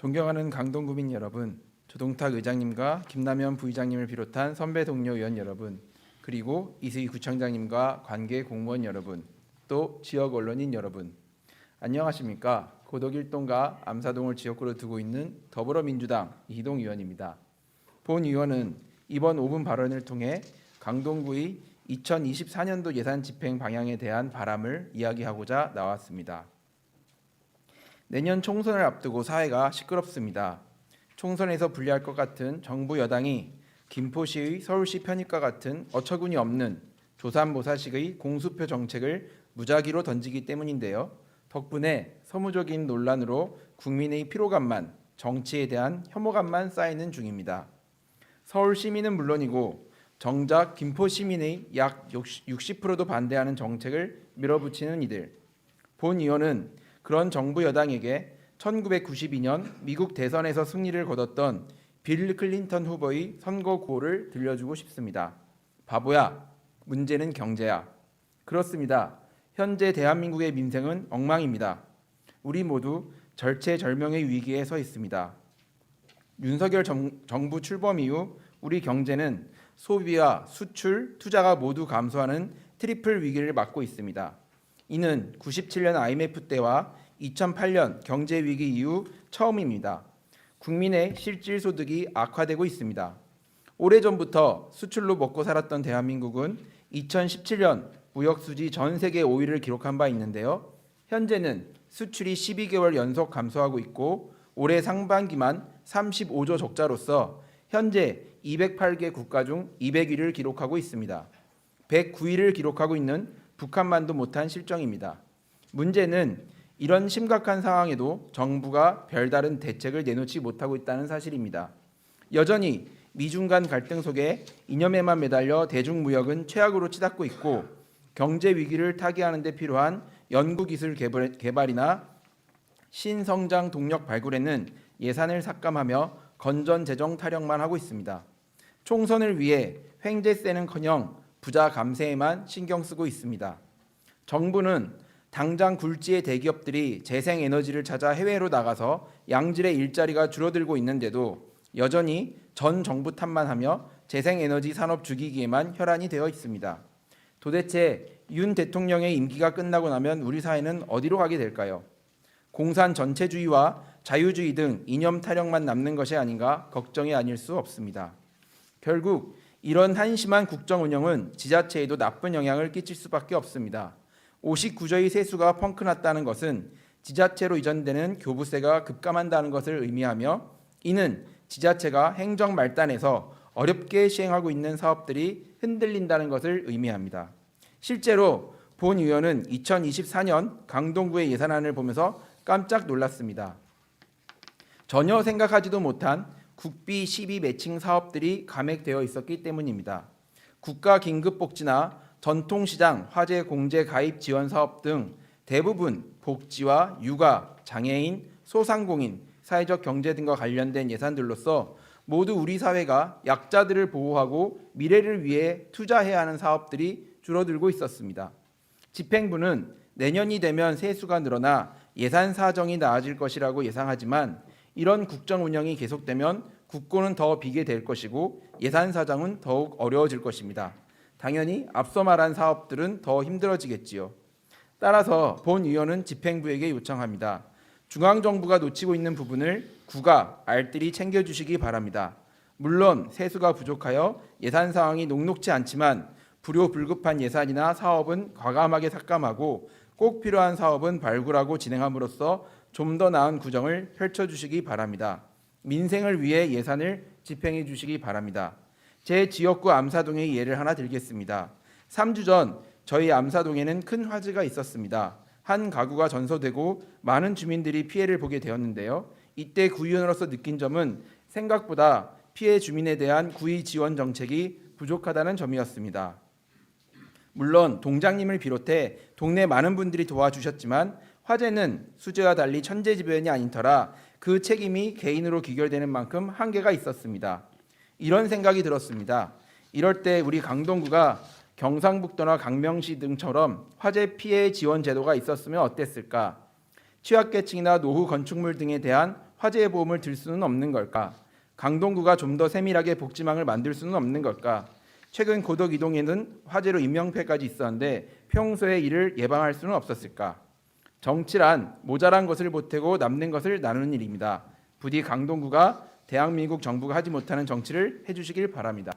존경하는 강동구민 여러분, 조동탁 의장님과 김남현 부의장님을 비롯한 선배 동료 의원 여러분, 그리고 이수희 구청장님과 관계 공무원 여러분, 또 지역 언론인 여러분, 안녕하십니까? 고덕일동과 암사동을 지역구로 두고 있는 더불어민주당 이희동 의원입니다. 본 의원은 이번 5분 발언을 통해 강동구의 2024년도 예산 집행 방향에 대한 바람을 이야기하고자 나왔습니다. 내년 총선을 앞두고 사회가 시끄럽습니다. 총선에서 불리할 것 같은 정부 여당이 김포시의 서울시 편입과 같은 어처구니 없는 조삼모사식의 공수표 정책을 무작위로 던지기 때문인데요. 덕분에 서무적인 논란으로 국민의 피로감만, 정치에 대한 혐오감만 쌓이는 중입니다. 서울 시민은 물론이고 정작 김포 시민의 약 60%도 반대하는 정책을 밀어붙이는 이들. 본 의원은 그런 정부 여당에게 1992년 미국 대선에서 승리를 거뒀던 빌 클린턴 후보의 선거구호를 들려주고 싶습니다. 바보야, 문제는 경제야. 그렇습니다. 현재 대한민국의 민생은 엉망입니다. 우리 모두 절체절명의 위기에 서 있습니다. 윤석열 정부 출범 이후 우리 경제는 소비와 수출, 투자가 모두 감소하는 트리플 위기를 맞고 있습니다. 이는 97년 IMF 때와 2008년 경제 위기 이후 처음입니다. 국민의 실질 소득이 악화되고 있습니다. 오래전부터 수출로 먹고 살았던 대한민국은 2017년 무역 수지 전 세계 5위를 기록한 바 있는데요. 현재는 수출이 12개월 연속 감소하고 있고 올해 상반기만 35조 적자로서 현재 208개 국가 중 200위를 기록하고 있습니다. 109위를 기록하고 있는 북한만도 못한 실정입니다. 문제는 이런 심각한 상황에도 정부가 별다른 대책을 내놓지 못하고 있다는 사실입니다. 여전히 미중 간 갈등 속에 이념에만 매달려 대중무역은 최악으로 치닫고 있고 경제 위기를 타개하는 데 필요한 연구기술 개발이나 신성장 동력 발굴에는 예산을 삭감하며 건전재정 타령만 하고 있습니다. 총선을 위해 횡재세는커녕 부자 감세에만 신경 쓰고 있습니다. 정부는 당장 굴지의 대기업들이 재생에너지를 찾아 해외로 나가서 양질의 일자리가 줄어들고 있는데도 여전히 전 정부 탓만 하며 재생에너지 산업 죽이기에만 혈안이 되어 있습니다. 도대체 윤 대통령의 임기가 끝나고 나면 우리 사회는 어디로 가게 될까요? 공산 전체주의와 자유주의 등 이념 타령만 남는 것이 아닌가 걱정이 아닐 수 없습니다. 결국 이런 한심한 국정 운영은 지자체에도 나쁜 영향을 끼칠 수밖에 없습니다. 59조의 세수가 펑크났다는 것은 지자체로 이전되는 교부세가 급감한다는 것을 의미하며 이는 지자체가 행정 말단에서 어렵게 시행하고 있는 사업들이 흔들린다는 것을 의미합니다. 실제로 본 의원은 2024년 강동구의 예산안을 보면서 깜짝 놀랐습니다. 전혀 생각하지도 못한 국비 12 매칭 사업들이 감액되어 있었기 때문입니다. 국가 긴급복지나 전통시장 화재 공제 가입 지원 사업 등 대부분 복지와 육아, 장애인, 소상공인, 사회적 경제 등과 관련된 예산들로서 모두 우리 사회가 약자들을 보호하고 미래를 위해 투자해야 하는 사업들이 줄어들고 있었습니다. 집행부는 내년이 되면 세수가 늘어나 예산 사정이 나아질 것이라고 예상하지만 이런 국정 운영이 계속되면 국고는 더 비게 될 것이고 예산 사정은 더욱 어려워질 것입니다. 당연히 앞서 말한 사업들은 더 힘들어지겠지요. 따라서 본 의원은 집행부에게 요청합니다. 중앙정부가 놓치고 있는 부분을 구가 알뜰히 챙겨주시기 바랍니다. 물론 세수가 부족하여 예산 상황이 녹록지 않지만 불효불급한 예산이나 사업은 과감하게 삭감하고 꼭 필요한 사업은 발굴하고 진행함으로써 좀 더 나은 구정을 펼쳐주시기 바랍니다. 민생을 위해 예산을 집행해 주시기 바랍니다. 제 지역구 암사동의 예를 하나 들겠습니다. 3주 전 저희 암사동에는 큰 화재가 있었습니다. 한 가구가 전소되고 많은 주민들이 피해를 보게 되었는데요. 이때 구의원으로서 느낀 점은 생각보다 피해 주민에 대한 구의 지원 정책이 부족하다는 점이었습니다. 물론 동장님을 비롯해 동네 많은 분들이 도와주셨지만 화재는 수재와 달리 천재지변이 아닌 터라 그 책임이 개인으로 귀결되는 만큼 한계가 있었습니다. 이런 생각이 들었습니다. 이럴 때 우리 강동구가 경상북도나 강명시 등처럼 화재 피해 지원 제도가 있었으면 어땠을까? 취약계층이나 노후 건축물 등에 대한 화재 보험을 들 수는 없는 걸까? 강동구가 좀 더 세밀하게 복지망을 만들 수는 없는 걸까? 최근 고덕 이동에는 화재로 인명피해까지 있었는데 평소에 이를 예방할 수는 없었을까? 정치란 모자란 것을 보태고 남는 것을 나누는 일입니다. 부디 강동구가 대한민국 정부가 하지 못하는 정치를 해주시길 바랍니다.